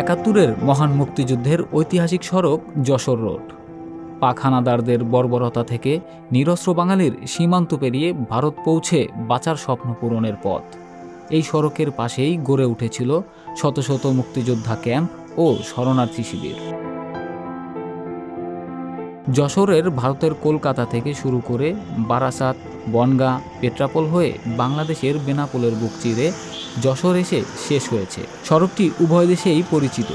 একাত্তরের মহান মুক্তিযুদ্ধের ঐতিহাসিক সড়ক যশোর রোড। পাক হানাদারদের বর্বরতা থেকে নিরস্ত্র বাঙালির সীমান্ত পেরিয়ে ভারত পৌঁছে বাঁচার স্বপ্ন পূরণের পথ। এই সড়কের পাশেই গড়ে উঠেছিল শত শত মুক্তিযোদ্ধা ক্যাম্প ও শরণার্থী শিবির। যশোরের ভারতের কলকাতা থেকে শুরু করে বারাসাত, বনগাঁ, পেট্রাপোল হয়ে বাংলাদেশের বেনাপোলের বুক চিরে যশোর এসে শেষ হয়েছে। সড়কটি উভয় দেশেই পরিচিত।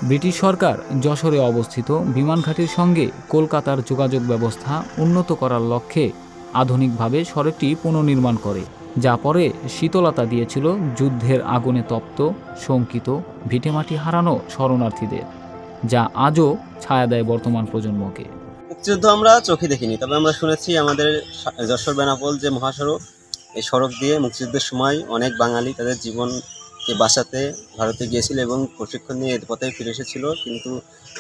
ব্রিটিশ সরকার যশোরে অবস্থিত বিমানঘাটির সঙ্গে কলকাতার যোগাযোগ ব্যবস্থা উন্নত করার লক্ষ্যে আধুনিকভাবে সড়কটি পুনর্নির্মাণ করে, যা পরে শীতলতা দিয়েছিল যুদ্ধের আগুনে তপ্ত, শঙ্কিত, ভিটেমাটি হারানো শরণার্থীদের, যা আজও ছায়া দেয় বর্তমান প্রজন্মকে। মুক্তিযুদ্ধ আমরা চোখে দেখিনি, তবে আমরা শুনেছি আমাদের যশোর বেনাপোল যে মহাসড়ক, এই সড়ক দিয়ে মুক্তিযুদ্ধের সময় অনেক বাঙালি তাদের জীবনকে বাঁচাতে ভারতে গিয়েছিল এবং প্রশিক্ষণ নিয়ে এর পথে ফিরে এসেছিল। কিন্তু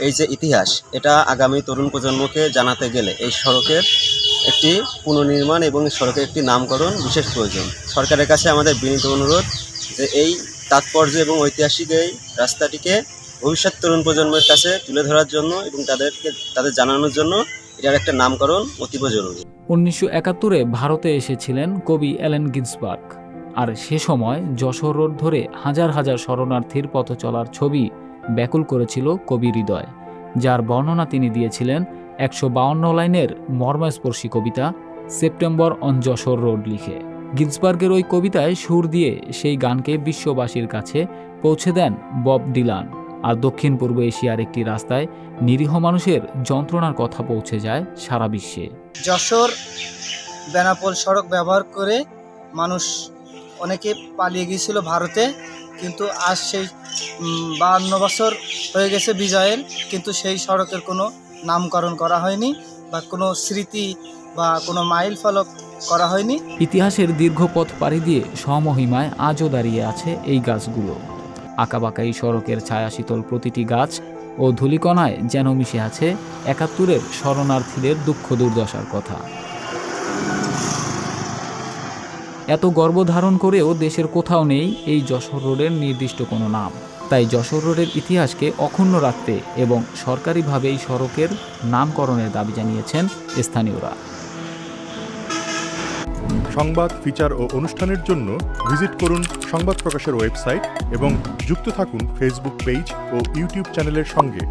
এই যে ইতিহাস, এটা আগামী তরুণ প্রজন্মকে জানাতে গেলে এই সড়কের একটি পুনর্নির্মাণ এবং সড়কের একটি নামকরণ বিশেষ প্রয়োজন। সরকারের কাছে আমাদের বিনীত অনুরোধ যে এই তাৎপর্য এবং ঐতিহাসিক এই রাস্তাটিকে ভবিষ্যৎ তরুণ প্রজন্মের কাছে তুলে ধরার জন্য এবং তাদের জানানোর জন্য এটার একটা নামকরণ অতীব জরুরি। 1971-এ ভারতে এসেছিলেন কবি অ্যালেন গিন্সবার্গ, আর সে সময় যশোর রোড ধরে হাজার হাজার শরণার্থীর পথ চলার ছবি ব্যাকুল করেছিল কবি হৃদয়, যার বর্ণনা তিনি দিয়েছিলেন 152 লাইনের মর্মস্পর্শী কবিতা সেপ্টেম্বর অন যশোর রোড লিখে। গিন্সবার্গের ওই কবিতায় সুর দিয়ে সেই গানকে বিশ্ববাসীর কাছে পৌঁছে দেন বব ডিলান। আর দক্ষিণ পূর্ব এশিয়ার একটি রাস্তায় নিরীহ মানুষের যন্ত্রণার কথা পৌঁছে যায় সারা বিশ্বে। যশোর বেনাপোল সড়ক ব্যবহার করে মানুষ অনেকে পালিয়ে গিয়েছিল ভারতে, কিন্তু আজ সেই 52 বছর হয়ে গেছে বিজয়ের, কিন্তু সেই সড়কের কোনো নামকরণ করা হয়নি বা কোনো স্মৃতি বা কোনো মাইল ফলক করা হয়নি। ইতিহাসের দীর্ঘ পথ পাড়ি দিয়ে স্বমহিমায় আজও দাঁড়িয়ে আছে এই গাছগুলো। আঁকাবাঁকা এই সড়কের ছায়া শীতল প্রতিটি গাছ ও ধূলিকণায় যেন মিশে আছে 71-এর শরণার্থীদের দুঃখ দুর্দশার কথা। এত গর্ব ধারণ করেও দেশের কোথাও নেই এই যশোর রোডের নির্দিষ্ট কোনো নাম। তাই যশোর রোডের ইতিহাসকে অক্ষুণ্ণ রাখতে এবং সরকারিভাবে এই সড়কের নামকরণের দাবি জানিয়েছেন স্থানীয়রা। সংবাদ, ফিচার ও অনুষ্ঠানের জন্য ভিজিট করুন সংবাদ প্রকাশের ওয়েবসাইট এবং যুক্ত থাকুন ফেসবুক পেজ ও ইউটিউব চ্যানেলের সঙ্গে।